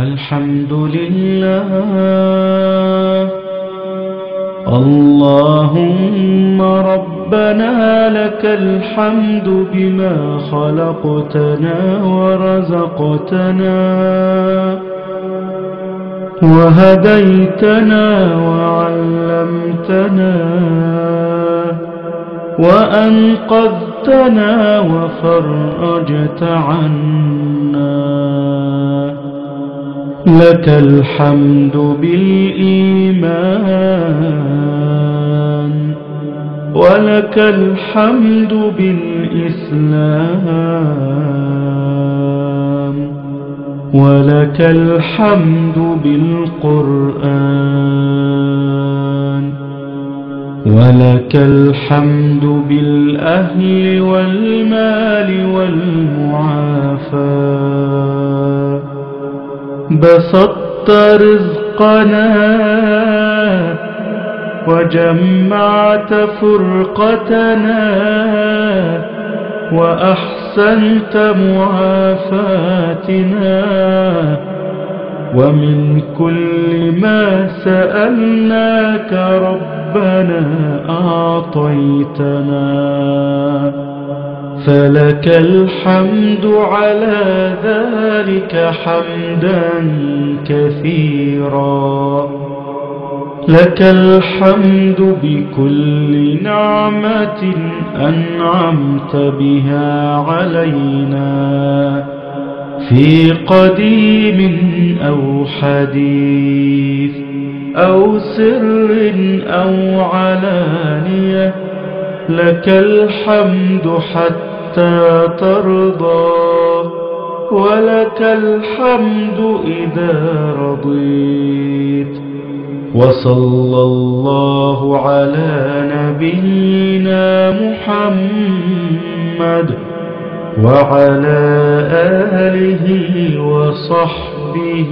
الحمد لله. اللهم ربنا لك الحمد بما خلقتنا ورزقتنا وهديتنا وعلمتنا وأنقذتنا وفرجت عنا. لك الحمد بالإيمان ولك الحمد بالإسلام ولك الحمد بالقرآن ولك الحمد بالأهل والمال والمعافاة. بسطت رزقنا وجمعت فرقتنا وأحسنت معافاتنا، ومن كل ما سألناك ربنا أعطيتنا، فلك الحمد على ذلك حمدا كثيرا. لك الحمد بكل نعمة أنعمت بها علينا في قديم أو حديث أو سر أو علانية. لك الحمد حتى ترضى ولك الحمد إذا رضيت. وصلى الله على نبينا محمد وعلى آله وصحبه